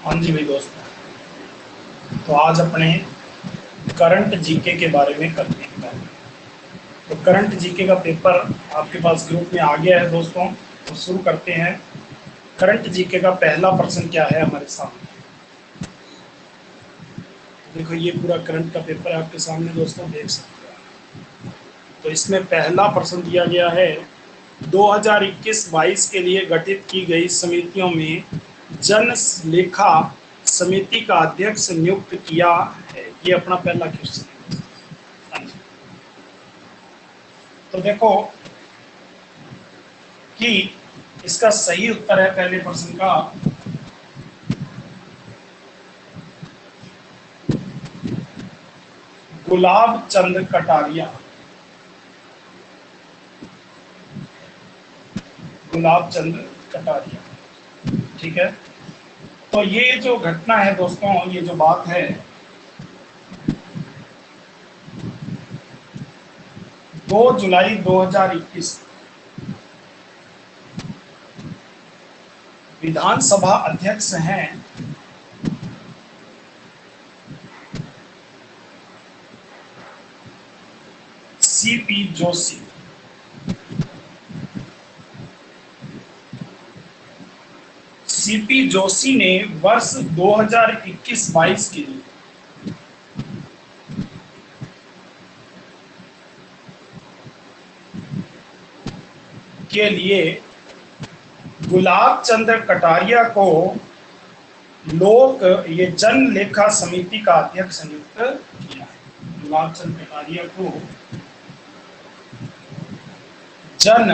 हाँ जी भाई दोस्तों, तो आज अपने करंट जीके के बारे में करते हैं। तो करंट जीके का पेपर आपके पास ग्रुप में आ गया है दोस्तों, तो शुरू करते हैं। करंट जीके का पहला प्रश्न क्या है हमारे सामने। तो देखो ये पूरा करंट का पेपर है आपके सामने दोस्तों, देख सकते हैं। तो इसमें पहला प्रश्न दिया गया है, 2021-22 के लिए गठित की गई समितियों में जन लेखा समिति का अध्यक्ष नियुक्त किया है। ये अपना पहला क्वेश्चन है। तो देखो कि इसका सही उत्तर है पहले प्रश्न का गुलाब चंद कटारिया। गुलाब चंद कटारिया, ठीक है। तो ये जो घटना है दोस्तों, ये जो बात है 2 जुलाई 2021 विधानसभा अध्यक्ष हैं सीपी जोशी। सीपी जोशी ने वर्ष 2021-22 के लिए गुलाब चंद कटारिया को ये जन लेखा समिति का अध्यक्ष नियुक्त किया है। गुलाब चंद कटारिया को जन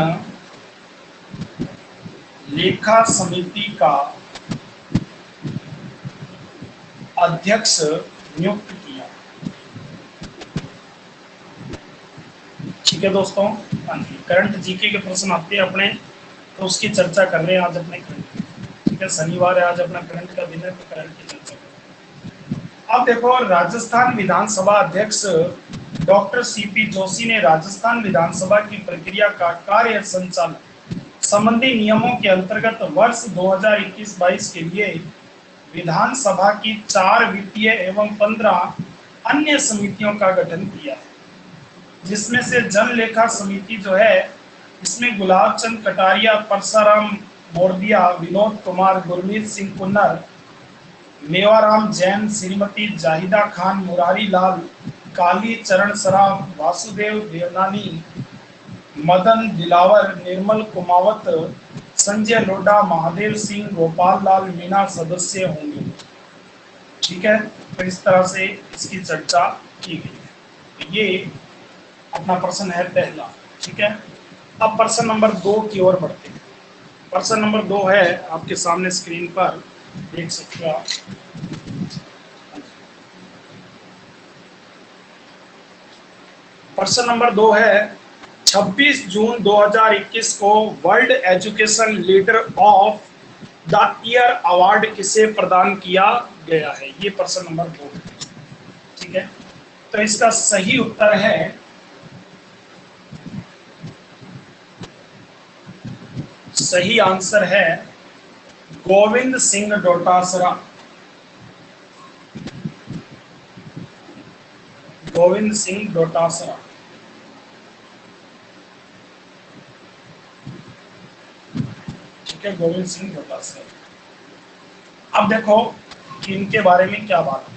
लेखा समिति का अध्यक्ष नियुक्त किया। ठीक है दोस्तों, करंट जीके के प्रश्न आते हैं अपने, तो उसकी चर्चा कर रहे हैं आज अपने करंट। ठीक है, शनिवार है आज, अपना करंट का दिन है, तो करंट की चर्चा करें। अब देखो, राजस्थान विधानसभा अध्यक्ष डॉक्टर सीपी जोशी ने राजस्थान विधानसभा की प्रक्रिया का कार्य संचालन संबंधी नियमों के अंतर्गत वर्ष 2021-22 के लिए विधानसभा की 4 वित्तीय एवं 15 अन्य समितियों का गठन किया है, जिसमें से जन लेखा समिति जो है, इसमें गुलाब चंद कटारिया, परसाराम मोरदिया, विनोद कुमार, गुरमीत सिंह कुन्नर, मेवाराम जैन, श्रीमती जाहिदा खान, मुरारी लाल, काली चरण सराफ, वासुदेव देवनानी, मदन दिलावर, निर्मल कुमावत, संजय लोढ़ा, महादेव सिंह, गोपाल लाल मीणा सदस्य होंगे। ठीक है, तो इस तरह से इसकी चर्चा की गई है। ये अपना प्रश्न है पहला। ठीक है, अब प्रश्न नंबर 2 की ओर बढ़ते हैं। प्रश्न नंबर 2 है आपके सामने स्क्रीन पर, देख सकते हो आप। प्रश्न नंबर 2 है, 26 जून 2021 को world education leader of the year award किसे प्रदान किया गया है। ये प्रश्न नंबर 2 है। ठीक है, तो इसका सही उत्तर है सही आंसर है गोविंद सिंह डोटासरा। गोविंद सिंह डोटासरा। ठीक है, गोविंद सिंह डोटासरा। अब देखो कि इनके बारे में क्या बात है।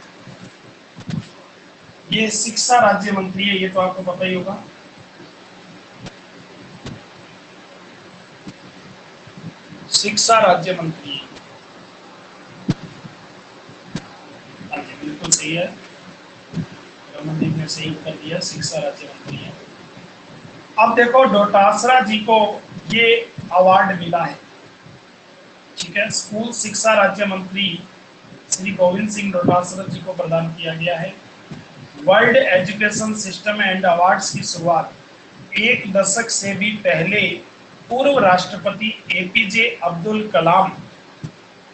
ये शिक्षा राज्य मंत्री है, ये तो आपको पता ही होगा। शिक्षा राज्य मंत्री, बिल्कुल सही है, रमनदीप ने सही उत्तर दिया, शिक्षा राज्य मंत्री है। अब देखो, डोटासरा जी को ये अवार्ड मिला है। ठीक है, स्कूल शिक्षा राज्य मंत्री श्री गोविंद सिंह डोटासरा जी को प्रदान किया गया है। World education system and awards की शुरुआत 1 दशक से भी पहले पूर्व राष्ट्रपति एपीजे अब्दुल कलाम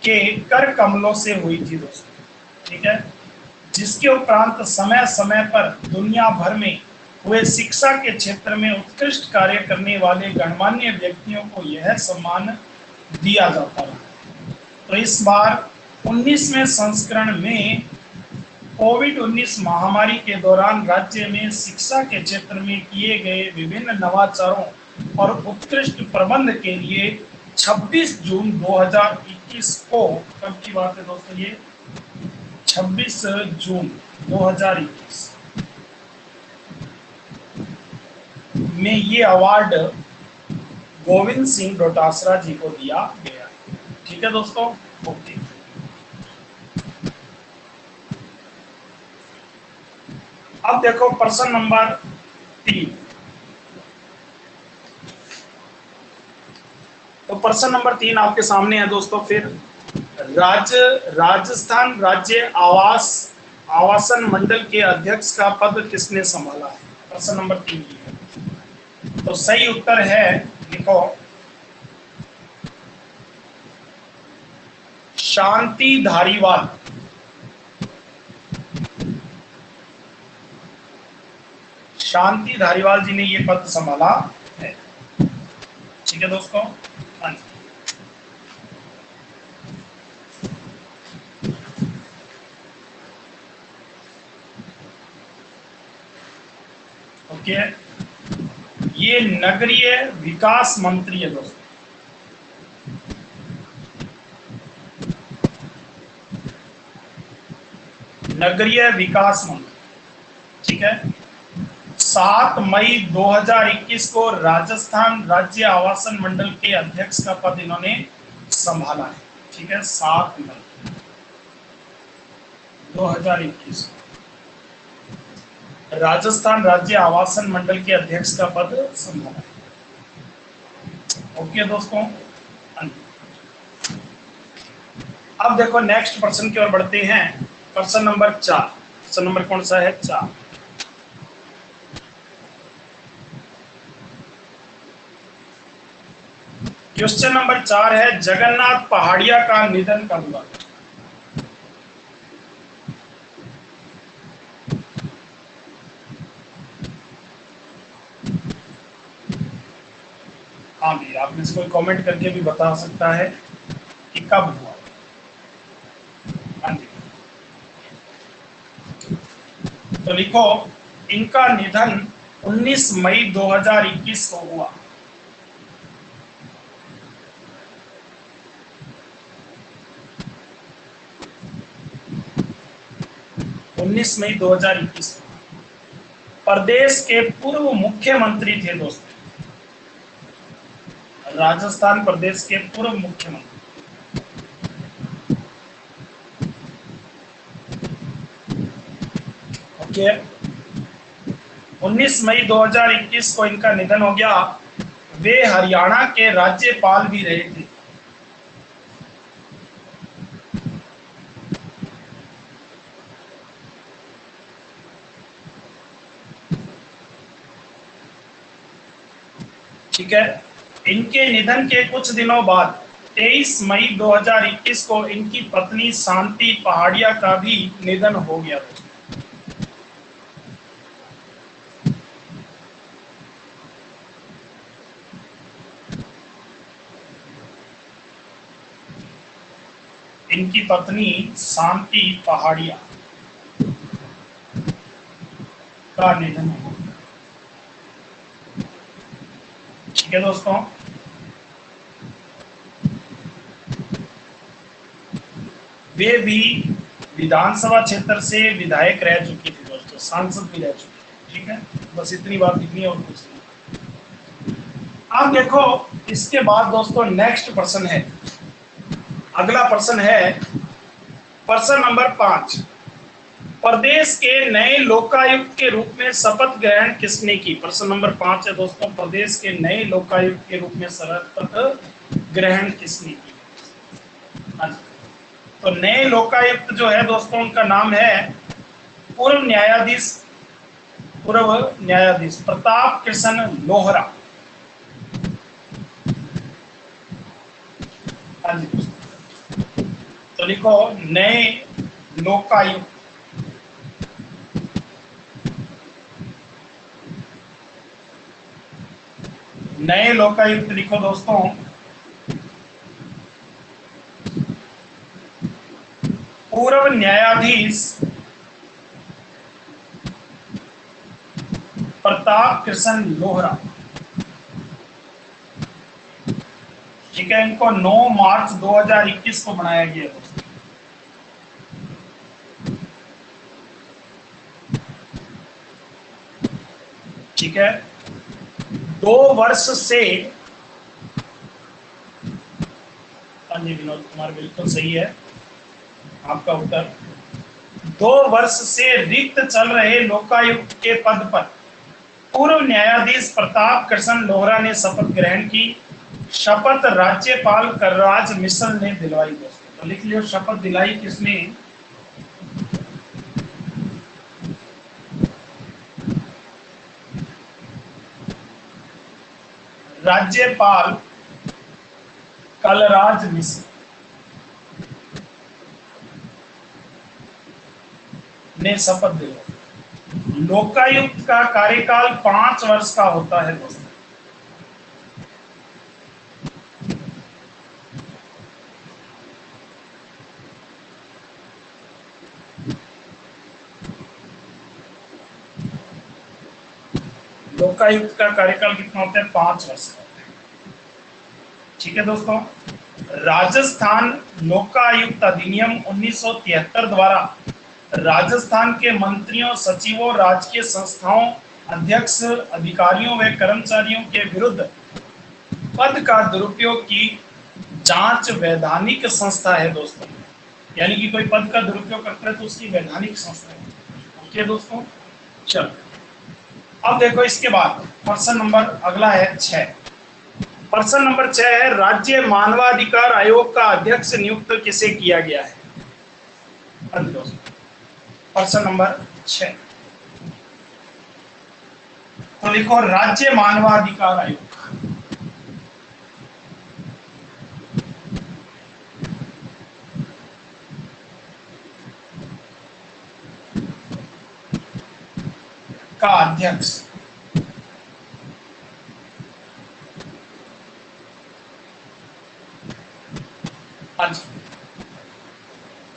के कर कमलों से हुई थी दोस्तों। ठीक है, जिसके उपरांत समय समय पर दुनिया भर में हुए शिक्षा के क्षेत्र में उत्कृष्ट कार्य करने वाले गणमान्य व्यक्तियों को यह सम्मान दिया जाता है। तो इस बार 19वें संस्करण में कोविड-19 महामारी के दौरान राज्य में शिक्षा के क्षेत्र में किए गए विभिन्न नवाचारों और उत्कृष्ट प्रबंध के लिए 26 जून 2021 को, कब की बात है दोस्तों ये, 26 जून 2021 में ये अवार्ड गोविंद सिंह डोटासरा जी को दिया गया। ठीक है दोस्तों, ओके। अब देखो प्रश्न नंबर 3। तो प्रश्न नंबर 3 आपके सामने है दोस्तों। फिर राजस्थान राज्य आवासन मंडल के अध्यक्ष का पद किसने संभाला है? प्रश्न नंबर 3 ये है। तो सही उत्तर है, लिखो, शांति धारीवाल। शांति धारीवाल जी ने ये पद संभाला है। ठीक है दोस्तों, हाँ जी। ओके, ये नगरीय विकास मंत्री है दोस्तों। नगरीय विकास मंत्री, ठीक है। 7 मई 2021 को राजस्थान राज्य आवासन मंडल के अध्यक्ष का पद इन्होंने संभाला है। ठीक है, 7 मई 2021 राजस्थान राज्य आवासन मंडल के अध्यक्ष का पद संभाला है। ओके दोस्तों, अब देखो नेक्स्ट प्रश्न की ओर बढ़ते हैं। प्रश्न नंबर 4। प्रश्न नंबर कौन सा है? 4। क्वेश्चन नंबर 4 है, जगन्नाथ पहाड़िया का निधन कब हुआ? हाँ भी, आप में से कोई कमेंट करके भी बता सकता है कि कब हुआ। हाँ जी, तो लिखो, इनका निधन 19 मई 2021 को हुआ। 19 मई 2021 प्रदेश के पूर्व मुख्यमंत्री थे दोस्तों। राजस्थान प्रदेश के पूर्व मुख्यमंत्री। ओके, 19 मई 2021 को इनका निधन हो गया। वे हरियाणा के राज्यपाल भी रहे थे। ठीक है, इनके निधन के कुछ दिनों बाद 23 मई 2021 को इनकी पत्नी शांति पहाड़िया का भी निधन हो गया। इनकी पत्नी शांति पहाड़िया का निधन हो गया। ठीक है दोस्तों, वे भी विधानसभा क्षेत्र से विधायक रह चुकी थी दोस्तों, सांसद भी रह चुकी। ठीक है, बस इतनी बात लिखनी है और कुछ नहीं। अब देखो, इसके बाद दोस्तों नेक्स्ट प्रश्न है। अगला प्रश्न है प्रश्न नंबर 5। प्रदेश के नए लोकायुक्त के रूप में शपथ ग्रहण किसने की? प्रश्न नंबर 5 है दोस्तों, प्रदेश के नए लोकायुक्त के रूप में शपथ ग्रहण किसने की? तो नए लोकायुक्त जो है दोस्तों, उनका नाम है पूर्व न्यायाधीश प्रताप कृष्ण लोहरा। हाँ जी, तो लिखो, नए लोकायुक्त। नए लोकायुक्त लिखो दोस्तों, पूर्व न्यायाधीश प्रताप कृष्ण लोहरा, ठीक है, इनको 9 मार्च 2021 को बनाया गया दोस्तों। ठीक है, 2 वर्ष से, हाँ जी विनोद कुमार बिल्कुल सही है आपका उत्तर, 2 वर्ष से रिक्त चल रहे लोकायुक्त के पद पर पूर्व न्यायाधीश प्रताप कृष्ण लोहरा ने शपथ ग्रहण की। शपथ राज्यपाल कलराज मिश्र ने दिलवाई दोस्तों। तो लिख लियो, शपथ दिलाई किसने? राज्यपाल कलराज मिश्र ने शपथ दिलाई। लोकायुक्त का कार्यकाल 5 वर्ष का होता है दोस्तों। लोकायुक्त का कार्यकाल कितना होता है? 5 वर्ष का। ठीक है दोस्तों, राजस्थान लोकायुक्त अधिनियम 1973 द्वारा राजस्थान के मंत्रियों, सचिवों, राजकीय संस्थाओं, अध्यक्ष, अधिकारियों व कर्मचारियों के विरुद्ध पद का दुरुपयोग की जांच वैधानिक संस्था है दोस्तों। यानी कि कोई पद का दुरुपयोग करता है तो उसकी वैधानिक संस्था है। ओके दोस्तों, चलो अब देखो इसके बाद प्रश्न नंबर अगला है 6। प्रश्न नंबर 6 है, राज्य मानवाधिकार आयोग का अध्यक्ष नियुक्त किसे किया गया है? प्रश्न नंबर 6, तो लिखो राज्य मानवाधिकार आयोग का अध्यक्ष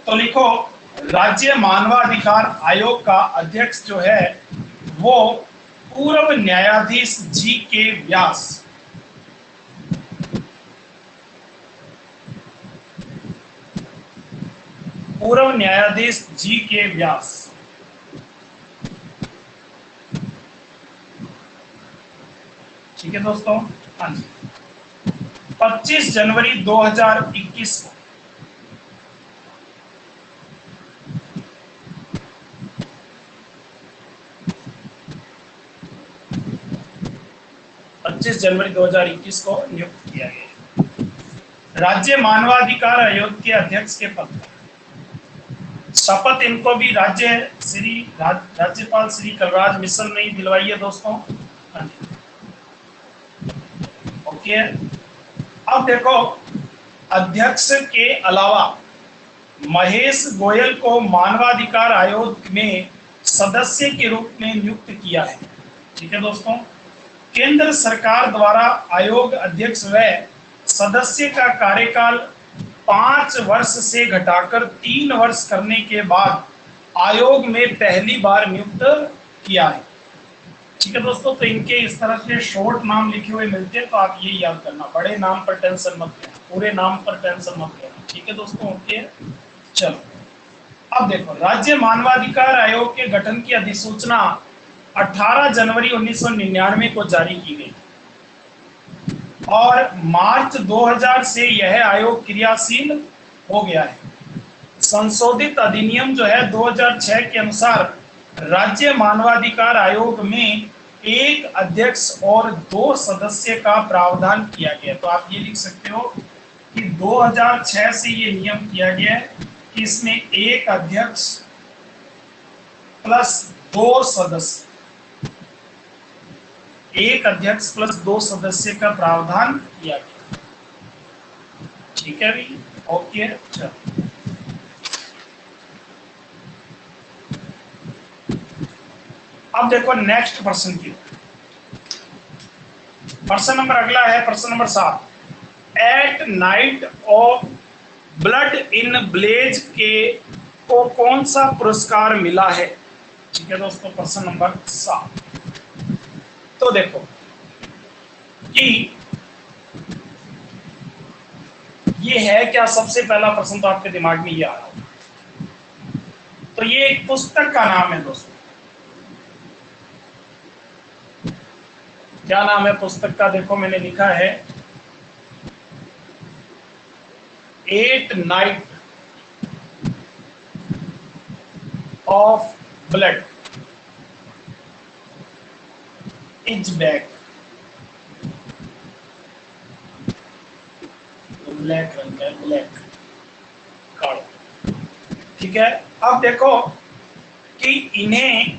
तो लिखो राज्य मानवाधिकार आयोग का अध्यक्ष जो है वो पूर्व न्यायाधीश जी के व्यास। पूर्व न्यायाधीश जी के व्यास। ठीक है दोस्तों, हाँ जी, 25 जनवरी 2021 को 25 जनवरी 2021 को नियुक्त किया गया राज्य मानवाधिकार आयोग के अध्यक्ष के पद पर। शपथ इनको भी राज्यपाल श्री कलराज मिश्र ने दिलवाई है दोस्तों। ओके, अब देखो अध्यक्ष के अलावा महेश गोयल को मानवाधिकार आयोग में सदस्य के रूप में नियुक्त किया है। ठीक है दोस्तों, केंद्र सरकार द्वारा आयोग अध्यक्ष व सदस्य का कार्यकाल 5 वर्ष से घटाकर 3 वर्ष करने के बाद आयोग में पहली बार नियुक्त किया है। ठीक है दोस्तों, तो इनके इस तरह से शॉर्ट नाम लिखे हुए मिलते हैं तो आप ये याद करना, बड़े नाम पर टेंशन मत लेना, पूरे नाम पर टेंशन मत लेना। ठीक है दोस्तों, ओके। चलो अब देखो, राज्य मानवाधिकार आयोग के गठन की अधिसूचना 18 जनवरी 1999 को जारी की गई और मार्च 2000 से यह आयोग क्रियाशील हो गया है। संशोधित अधिनियम जो है 2006 के अनुसार राज्य मानवाधिकार आयोग में 1 अध्यक्ष और 2 सदस्य का प्रावधान किया गया। तो आप ये लिख सकते हो कि 2006 से ये नियम किया गया है कि इसमें 1 अध्यक्ष प्लस 2 सदस्य, 1 अध्यक्ष प्लस 2 सदस्य का प्रावधान किया गया। ठीक है भी, ओके। चलो अब देखो नेक्स्ट प्रश्न की। प्रश्न नंबर अगला है प्रश्न number 7। At night of blood in blaze के को कौन सा पुरस्कार मिला है? ठीक है दोस्तों, प्रश्न नंबर 7। तो देखो कि ये है क्या, सबसे पहला प्रश्न तो आपके दिमाग में ये आ रहा होगा। तो ये एक पुस्तक का नाम है दोस्तों। क्या नाम है पुस्तक का? देखो मैंने लिखा है 8 night of blood is back. Black रंग का, ब्लैक काला। ठीक है, अब देखो कि इन्हें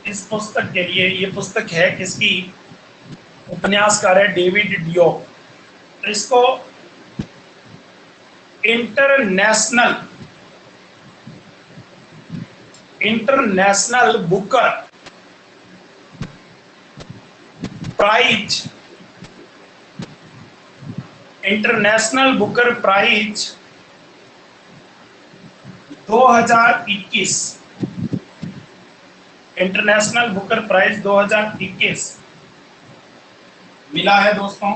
इस पुस्तक के लिए, ये पुस्तक है किसकी? उपन्यासकार है डेविड डियोप। तो इसको international Booker prize, international Booker prize 2021, international Booker prize 2021 मिला है दोस्तों।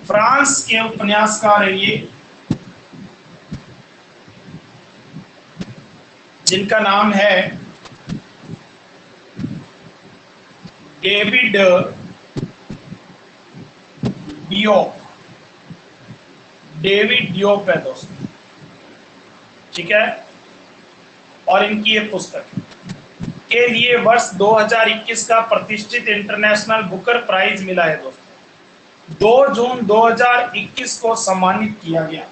फ्रांस के उपन्यासकार है ये, जिनका नाम है डेविड डियोप। डेविड डियोप है दोस्तों। ठीक है, और इनकी ये पुस्तक के लिए वर्ष 2021 का प्रतिष्ठित इंटरनेशनल बुकर प्राइज मिला है दोस्तों। 2 जून 2021 को सम्मानित किया गया।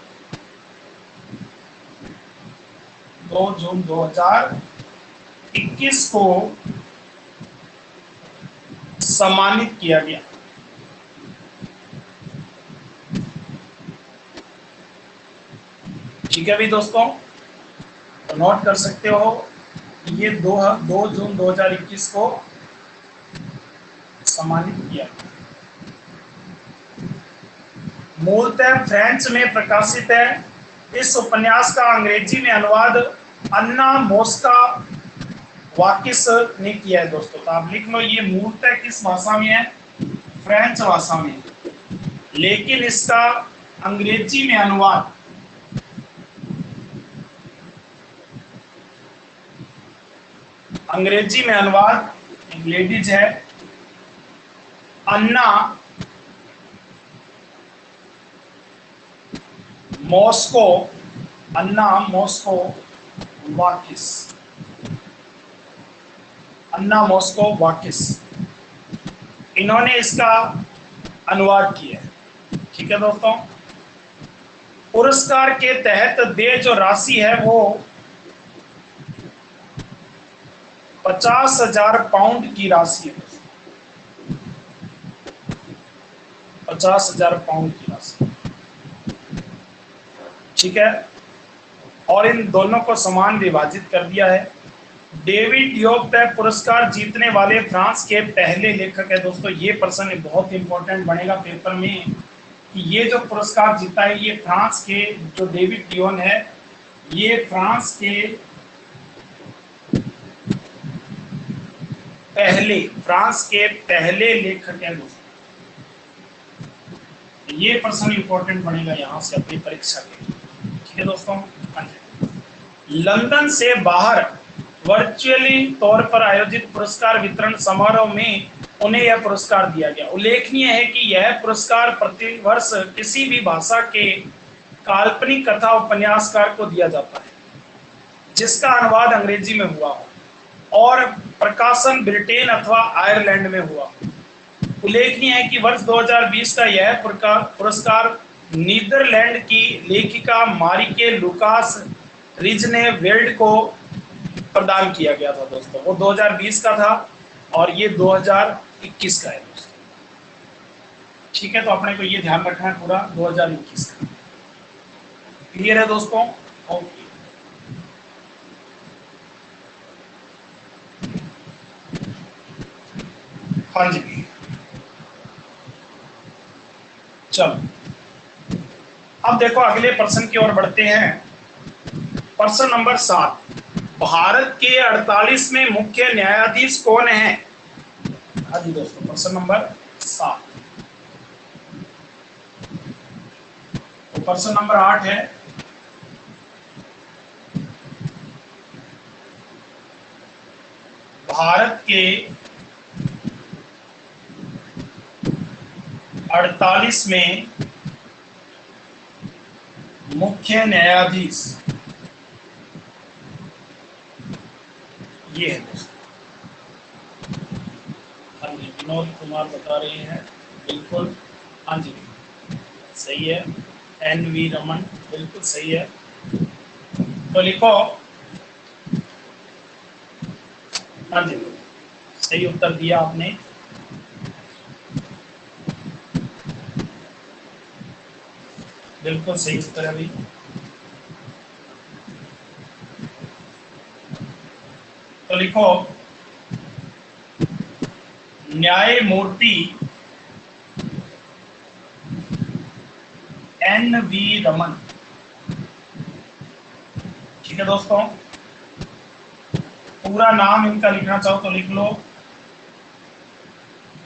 2 जून 2021 को सम्मानित किया गया। ठीक है भी दोस्तों, तो नोट कर सकते हो ये 2 जून 2021 को सम्मानित किया। मूलतः फ्रेंच में प्रकाशित है। इस उपन्यास का अंग्रेजी में अनुवाद अन्ना मोस्का वाकिस ने किया है दोस्तों। तो आप लिख लो, ये मूलतः किस भाषा में है? फ्रेंच भाषा में, लेकिन इसका अंग्रेजी में अनुवाद एक लेडीज है, अन्ना मोस्को वाकिस, इन्होंने इसका अनुवाद किया है। ठीक है दोस्तों, पुरस्कार के तहत देय जो राशि है वो 50,000 पाउंड की राशि है। 50,000 पाउंड की राशि। ठीक है, और इन दोनों को समान विभाजित कर दिया है। डेविड डियोप पुरस्कार जीतने वाले फ्रांस के पहले लेखक है दोस्तों। ये प्रश्न बहुत इंपॉर्टेंट बनेगा पेपर में कि ये जो पुरस्कार जीता है ये फ्रांस के, जो डेविड डियोन है, ये फ्रांस के पहले लेखक है दोस्तों। ये प्रश्न इंपॉर्टेंट बनेगा यहां से अपनी परीक्षा के। ठीक है दोस्तों, लंदन से बाहर वर्चुअली तौर पर आयोजित पुरस्कार वितरण समारोह में उन्हें यह पुरस्कार दिया गया। उल्लेखनीय है कि यह पुरस्कार प्रतिवर्ष किसी भी भाषा के काल्पनिक कथा उपन्यासकार को दिया जाता है जिसका अनुवाद अंग्रेजी में हुआ हो और प्रकाशन ब्रिटेन अथवा आयरलैंड में हुआ। उल्लेखनीय है कि वर्ष 2020 का यह पुरस्कार नीदरलैंड की लेखिका मारिके लुकास रिजने वेल्ड को प्रदान किया गया था दोस्तों। वो 2020 का था और ये 2021 का है दोस्तों। ठीक है, तो अपने को ये ध्यान रखना है पूरा 2021 का। क्लियर है दोस्तों? ओके, हाँ जी, चलो अब देखो अगले प्रश्न की ओर बढ़ते हैं। प्रश्न नंबर 7, भारत के 48वें मुख्य न्यायाधीश कौन है? हाँ जी दोस्तों, प्रश्न नंबर 7। तो प्रश्न नंबर 8 है, भारत के 48वें मुख्य न्यायाधीश ये है दोस्तों। हाँ जी, विनोद कुमार बता रहे हैं, बिल्कुल, हाँ जी सही है। NV रमन, बिल्कुल सही है। तो लिखो, हाँ जी सही उत्तर दिया आपने। बिल्कुल सही उत्तर है अभी। तो लिखो, न्यायमूर्ति NV रमन। ठीक है दोस्तों, पूरा नाम इनका लिखना चाहो तो लिख लो,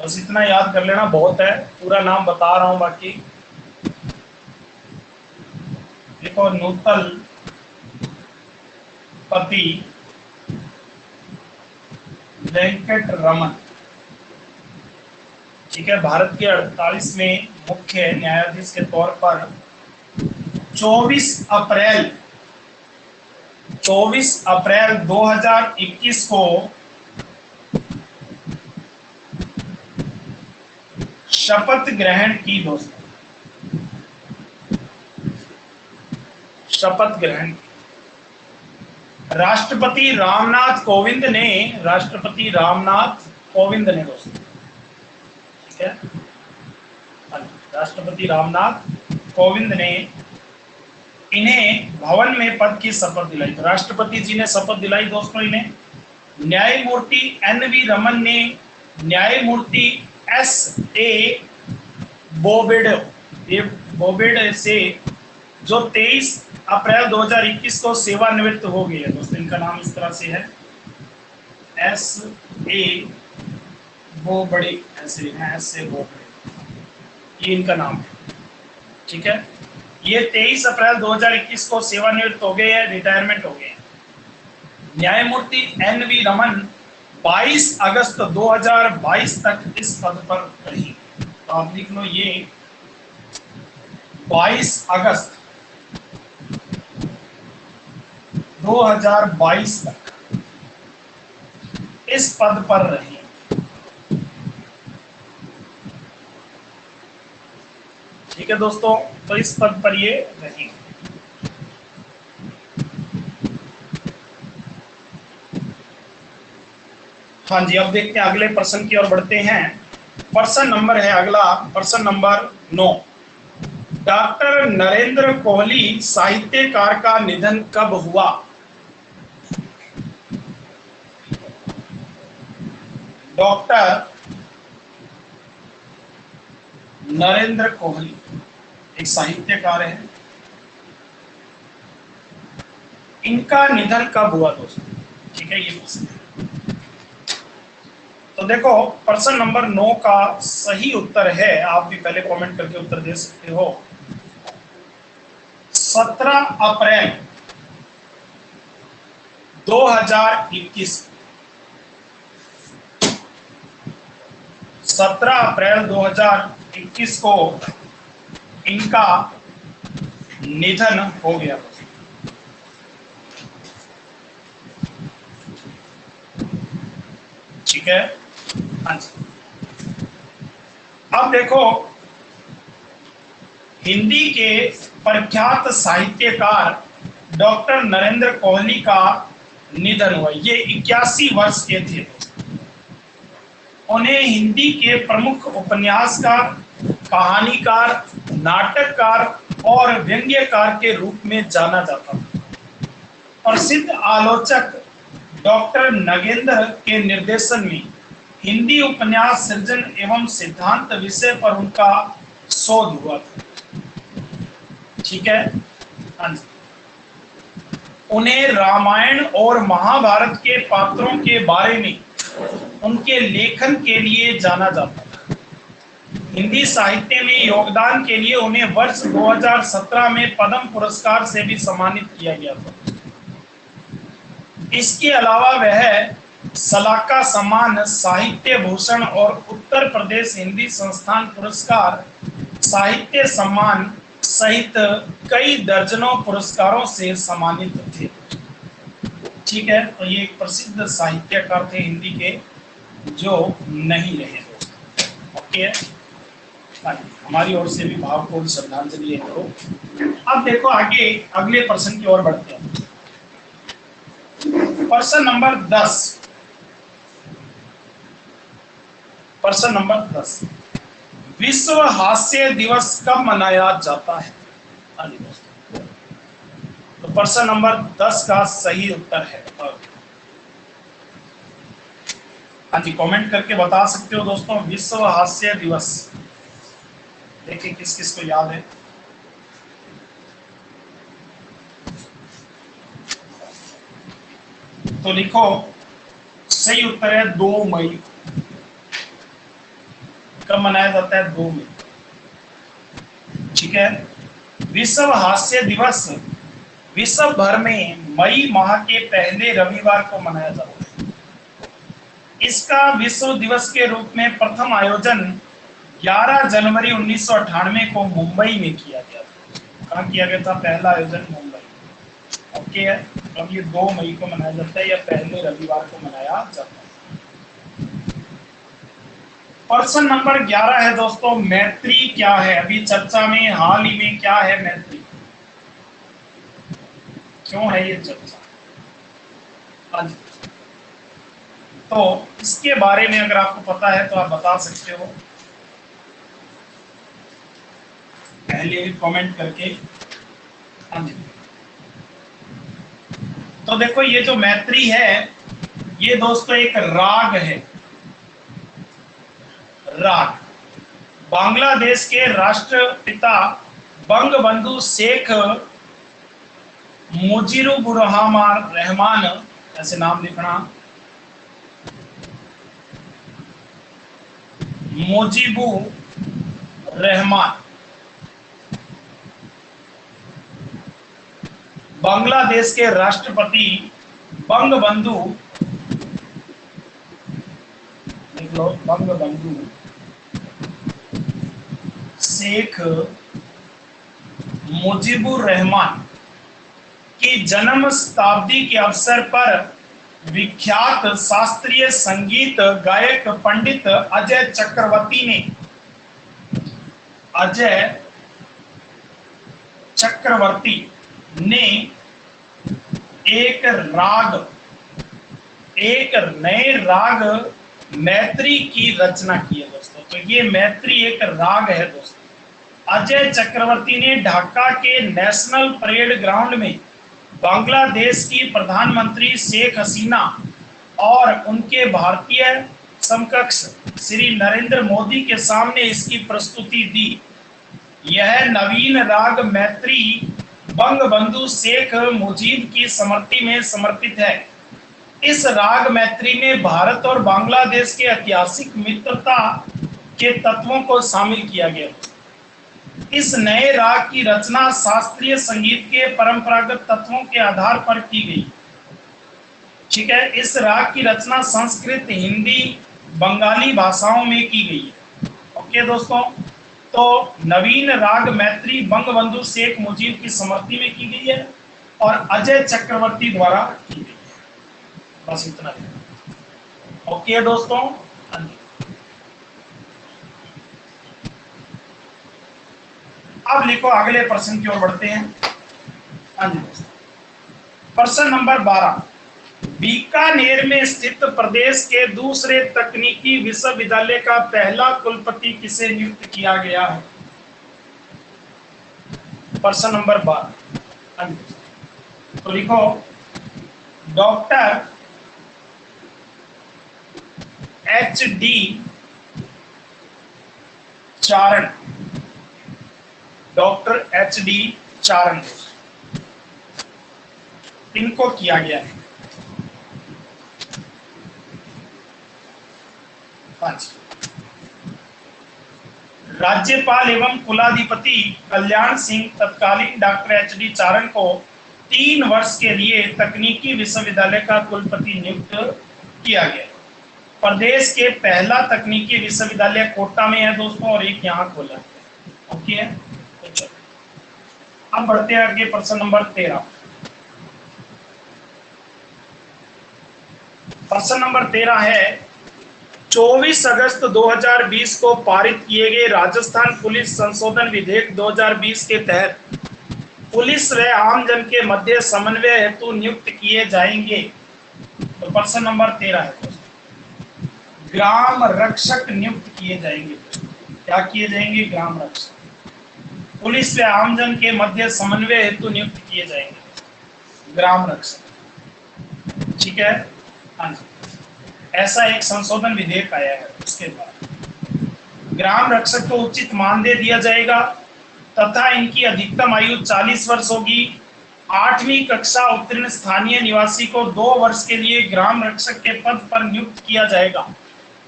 बस इतना याद कर लेना बहुत है। पूरा नाम बता रहा हूं बाकी। देखो, नूतल पति वेंकट रमन। ठीक है, भारत के 48वें मुख्य न्यायाधीश के तौर पर 24 अप्रैल 2021 को शपथ ग्रहण की दोस्तों, शपथ ग्रहण की। राष्ट्रपति रामनाथ कोविंद ने दोस्तों, ठीक है, राष्ट्रपति रामनाथ कोविंद ने इन्हें भवन में पद की शपथ दिलाई। तो राष्ट्रपति जी ने शपथ दिलाई दोस्तों इन्हें। न्यायमूर्ति NV रमन ने न्यायमूर्ति SA बोबड़े से, जो 23 अप्रैल 2021 को सेवानिवृत्त हो गए हैं दोस्तों। इनका नाम इस तरह से है, SA बोबड़े, ऐसे है, SA बोबड़े, ये इनका नाम है। ठीक है, ये 23 अप्रैल 2021 को सेवानिवृत्त हो गए हैं, रिटायरमेंट हो गए हैं। न्यायमूर्ति NV रमन 22 अगस्त 2022 तक इस पद पर रही। तो आप लिख लो, ये 22 अगस्त 2022 तक इस पद पर रही। ठीक है दोस्तों, तो इस पद पर ये रही। हाँ जी, अब देखते हैं अगले प्रश्न की ओर बढ़ते हैं। प्रश्न नंबर है अगला, प्रश्न नंबर 9। डॉक्टर नरेंद्र कोहली साहित्यकार का निधन कब हुआ? डॉक्टर नरेंद्र कोहली एक साहित्यकार है, इनका निधन कब हुआ दोस्तों? ठीक है, ये प्रश्न है। तो देखो, प्रश्न नंबर 9 का सही उत्तर है, आप भी पहले कमेंट करके उत्तर दे सकते हो, 17 अप्रैल 2021। 17 अप्रैल 2021 को इनका निधन हो गया। ठीक है, हाँ जी। अब देखो, हिंदी के प्रख्यात साहित्यकार डॉक्टर नरेंद्र कोहली का निधन हुआ। ये 81 वर्ष के थे। उन्हें हिंदी के प्रमुख उपन्यासकार, कहानीकार, नाटककार और व्यंग्यकार के रूप में जाना जाता था। प्रसिद्ध आलोचक डॉक्टर नगेंद्र के निर्देशन में हिंदी उपन्यास सृजन एवं सिद्धांत विषय पर उनका शोध हुआ था। ठीक है, हाँ जी। उन्हें रामायण और महाभारत के पात्रों के बारे में उनके लेखन के लिए जाना जाता है। हिंदी साहित्य में योगदान के लिए उन्हें वर्ष 2017 में पद्म पुरस्कार से भी सम्मानित किया गया था। इसके अलावा वह सलाका सम्मान, साहित्य भूषण और उत्तर प्रदेश हिंदी संस्थान पुरस्कार, साहित्य सम्मान सहित कई दर्जनों पुरस्कारों से सम्मानित थे। ठीक है, तो ये एक प्रसिद्ध साहित्यकार थे हिंदी के जो नहीं रहे दोस्तों। ओके, हमारी ओर से भी भावपूर्ण श्रद्धांजलि करो। अब देखो आगे अगले प्रश्न की ओर बढ़ते हैं। प्रश्न नंबर 10। प्रश्न नंबर 10, विश्व हास्य दिवस कब मनाया जाता है? तो प्रश्न नंबर 10 का सही उत्तर है, हाँ जी, कमेंट करके बता सकते हो दोस्तों। विश्व हास्य दिवस, देखिए किस किस को याद है। तो लिखो, सही उत्तर है 2 मई। कब मनाया जाता है? 2 मई। ठीक है, विश्व हास्य दिवस विश्व भर में मई माह के पहले रविवार को मनाया जाता है। इसका विश्व दिवस के रूप में प्रथम आयोजन 11 जनवरी 1998 को मुंबई में किया गया था। कहाँ किया गया था पहला आयोजन? मुंबई। ओके है, तो अब ये 2 मई को मनाया जाता है या पहले रविवार को मनाया जाता है। प्रश्न नंबर 11 है दोस्तों, मैत्री क्या है? अभी चर्चा में हाल ही में क्या है मैत्री? क्यों है ये चर्चा? तो इसके बारे में अगर आपको पता है तो आप बता सकते हो, पहले भी कमेंट करके। तो देखो, ये जो मैत्री है ये दोस्तों एक राग है। राग बांग्लादेश के राष्ट्रपिता बंगबंधु शेख मुजीबुर रहमान, ऐसे नाम लिखना, मुजीबुर रहमान, बांग्लादेश के राष्ट्रपति बंगबंधु, लिख लो, बंगबंधु शेख मुजीबुर रहमान की जन्म शताब्दी के अवसर पर विख्यात शास्त्रीय संगीत गायक पंडित अजय चक्रवर्ती ने एक नए राग मैत्री की रचना की है दोस्तों। तो ये मैत्री एक राग है दोस्तों। अजय चक्रवर्ती ने ढाका के नेशनल परेड ग्राउंड में बांग्लादेश की प्रधानमंत्री शेख हसीना और उनके भारतीय समकक्ष श्री नरेंद्र मोदी के सामने इसकी प्रस्तुति दी। यह नवीन राग मैत्री बंगबंधु शेख मुजीब की स्मृति में समर्पित है। इस राग मैत्री में भारत और बांग्लादेश के ऐतिहासिक मित्रता के तत्वों को शामिल किया गया। इस नए राग की रचना शास्त्रीय संगीत के परंपरागत तत्वों के आधार पर की गई। ठीक है, इस राग की रचना संस्कृत, हिंदी, बंगाली भाषाओं में की गई है। ओके दोस्तों, तो नवीन राग मैत्री बंगबंधु शेख मुजीब की स्मृति में की गई है और अजय चक्रवर्ती द्वारा की गई है। बस इतना ही। ओके दोस्तों, अब लिखो, अगले प्रश्न की ओर बढ़ते हैं। हाँ जी दोस्तों, प्रश्न नंबर 12, बीकानेर में स्थित प्रदेश के दूसरे तकनीकी विश्वविद्यालय का पहला कुलपति किसे नियुक्त किया गया है? प्रश्न नंबर 12। तो लिखो, डॉक्टर HD चारण। डॉक्टर HD चारण इनको किया गया है। राज्यपाल एवं कुलाधिपति कल्याण सिंह तत्कालीन डॉक्टर एच.डी. चारण को 3 वर्ष के लिए तकनीकी विश्वविद्यालय का कुलपति नियुक्त किया गया। प्रदेश के पहला तकनीकी विश्वविद्यालय कोटा में है दोस्तों, और एक यहाँ खोला है। ओके है, तो चलो अब बढ़ते हैं आगे। प्रश्न नंबर 13। प्रश्न नंबर 13 है 24 अगस्त 2020 को पारित किए गए राजस्थान पुलिस संशोधन विधेयक 2020 के तहत पुलिस व आमजन के मध्य समन्वय हेतु नियुक्त किए जाएंगे। तो प्रश्न नंबर 13 है ग्राम रक्षक नियुक्त किए जाएंगे। क्या किए जाएंगे? ग्राम रक्षक। पुलिस व आमजन के मध्य समन्वय हेतु नियुक्त किए जाएंगे ग्राम रक्षक। ठीक है, हाँ जी, ऐसा एक संशोधन विधेयक आया है। उसके बाद ग्राम रक्षक को उचित मानदेय दिया जाएगा तथा इनकी अधिकतम आयु 40 वर्ष होगी। 8वीं कक्षा उत्तीर्ण स्थानीय निवासी को 2 वर्ष के लिए ग्राम रक्षक के पद पर नियुक्त किया जाएगा।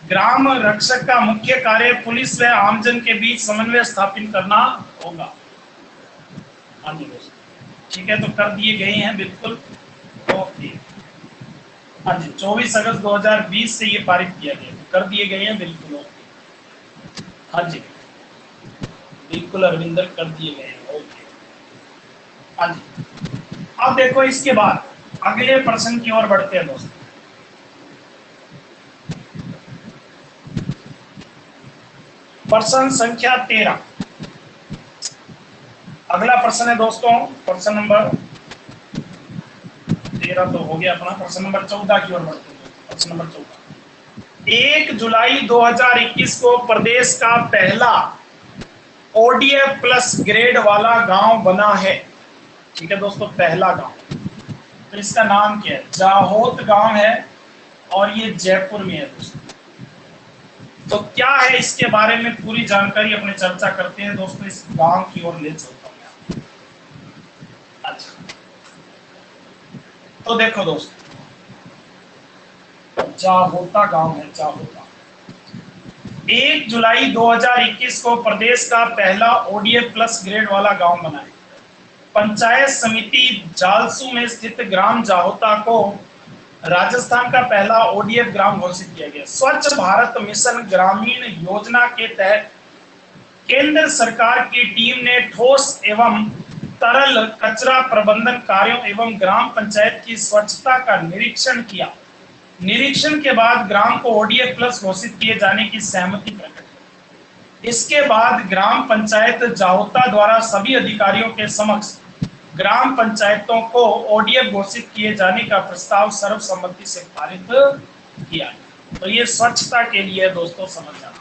ग्राम रक्षक का मुख्य कार्य पुलिस व आमजन के बीच समन्वय स्थापित करना होगा। ठीक है, तो कर दिए गए हैं बिल्कुल। ओके, हाँ जी, 24 अगस्त 2020 से ये पारित किया गया, कर दिए गए हैं बिल्कुल। ओके, हाँ जी बिल्कुल अरविंदर, कर दिए गए हैं। ओके, हाँ जी। अब देखो इसके बाद अगले प्रश्न की ओर बढ़ते हैं दोस्तों। प्रश्न संख्या 13। अगला प्रश्न है दोस्तों, प्रश्न नंबर 13 तो हो गया अपना। प्रश्न नंबर 14 की ओर बढ़ते हैं। प्रश्न नंबर 14, 1 जुलाई 2021 को प्रदेश का पहला ODF प्लस ग्रेड वाला गांव बना है। ठीक है दोस्तों, पहला गांव। तो इसका नाम क्या है? जाहोत गांव है और ये जयपुर में है दोस्तों। तो क्या है इसके बारे में पूरी जानकारी अपने चर्चा करते हैं दोस्तों। इस गांव की ओर ले चलता हूं। अच्छा, तो देखो दोस्तों, जाहोता गांव है, जाहोता। 1 जुलाई 2021 को प्रदेश का पहला ODF प्लस ग्रेड वाला गांव बना है। पंचायत समिति जालसू में स्थित ग्राम जाहोता को राजस्थान का पहला ODF ग्राम घोषित किया गया। स्वच्छ भारत मिशन ग्रामीण योजना के तहत केंद्र सरकार की टीम ने ठोस एवं तरल कचरा प्रबंधन कार्यों एवं ग्राम पंचायत की स्वच्छता का निरीक्षण किया। निरीक्षण के बाद ग्राम को ODF प्लस घोषित किए जाने की सहमति प्रकट की। इसके बाद ग्राम पंचायत जाहोता द्वारा सभी अधिकारियों के समक्ष ग्राम पंचायतों को ODF घोषित किए जाने का प्रस्ताव सर्वसम्मति से पारित किया। तो ये स्वच्छता के लिए दोस्तों, समझ जाना।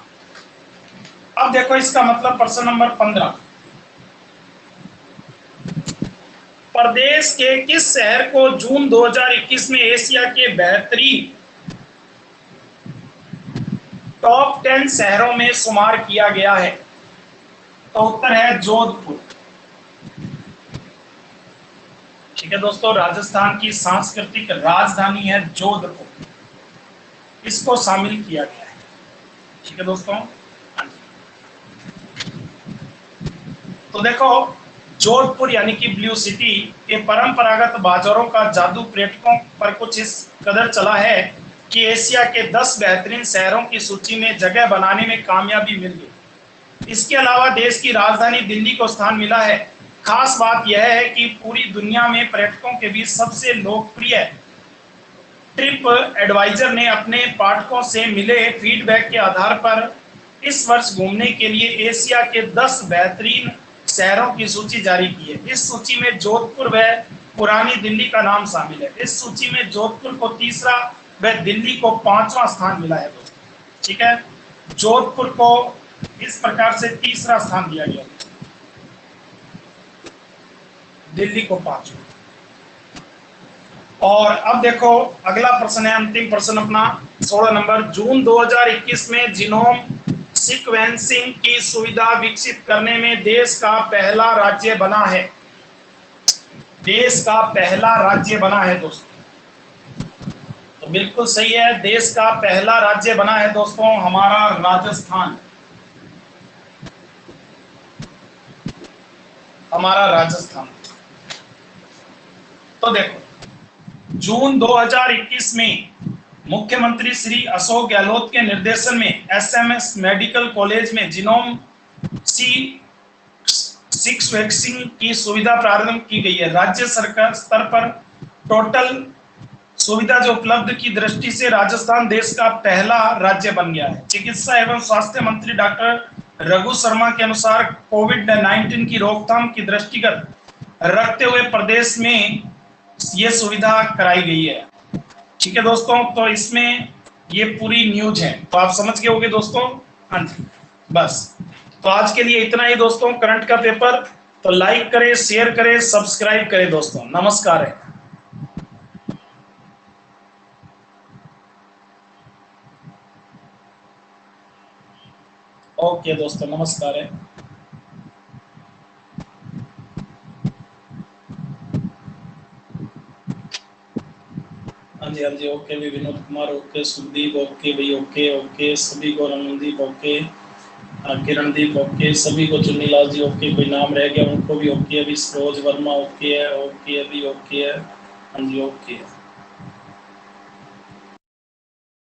अब देखो इसका मतलब। प्रश्न नंबर 15, प्रदेश के किस शहर को जून 2021 में एशिया के बेहतरीन टॉप 10 शहरों में शुमार किया गया है? तो उत्तर है जोधपुर। ठीक है दोस्तों, राजस्थान की सांस्कृतिक राजधानी है जोधपुर, इसको शामिल किया गया है। ठीक है दोस्तों, तो देखो जोधपुर यानी कि ब्लू सिटी के परंपरागत बाजारों का जादू पर्यटकों पर कुछ इस कदर चला है कि एशिया के 10 बेहतरीन शहरों की सूची में जगह बनाने में कामयाबी मिल गई। इसके अलावा देश की राजधानी दिल्ली को स्थान मिला है। खास बात यह है कि पूरी दुनिया में पर्यटकों के बीच सबसे लोकप्रिय ट्रिप एडवाइजर ने अपने पाठकों से मिले फीडबैक के आधार पर इस वर्ष घूमने के लिए एशिया के 10 बेहतरीन शहरों की सूची जारी की है। इस सूची में जोधपुर व पुरानी दिल्ली का नाम शामिल है। इस सूची में जोधपुर को 3रा व दिल्ली को 5वां स्थान मिला है दोस्तों। ठीक है, जोधपुर को इस प्रकार से 3रा स्थान दिया गया, दिल्ली को 5वां। और अब देखो अगला प्रश्न है, अंतिम प्रश्न अपना 16 नंबर। जून 2021 में जीनोम सीक्वेंसिंग की सुविधा विकसित करने में देश का पहला राज्य बना है। देश का पहला राज्य बना है दोस्तों। तो बिल्कुल सही है, देश का पहला राज्य बना है दोस्तों हमारा राजस्थान, हमारा राजस्थान। तो देखो, जून 2021 में मुख्यमंत्री श्री अशोक गहलोत के निर्देशन में एसएमएस मेडिकल कॉलेज में जीनोम C6 वैक्सीन की सुविधा प्रारंभ की गई है। राज्य सरकार स्तर पर टोटल सुविधा जो उपलब्ध की दृष्टि से राजस्थान देश का पहला राज्य बन गया है। चिकित्सा एवं स्वास्थ्य मंत्री डॉक्टर रघु शर्मा के अनुसार कोविड-19 की रोकथाम की दृष्टिगत रखते हुए प्रदेश में ये सुविधा कराई गई है। ठीक है दोस्तों, तो इसमें ये पूरी न्यूज है, तो आप समझ गए होंगे दोस्तों। हाँ जी, बस तो आज के लिए इतना ही दोस्तों, करंट का पेपर। तो लाइक करें, शेयर करें, सब्सक्राइब करें दोस्तों। नमस्कार है। ओके दोस्तों, नमस्कार है। हाँ जी, हाँ जी, ओके भी विनोद कुमार, ओके सुखदीप, ओके भाई, ओके ओके सभी को, रमनदीप ओके, किरणदीप ओके, सभी को, चुन्नीलाल जी ओके, कोई नाम रह गया उनको भी ओके, अभी सरोज वर्मा ओके है, ओके अभी ओके है, हाँ जी ओके।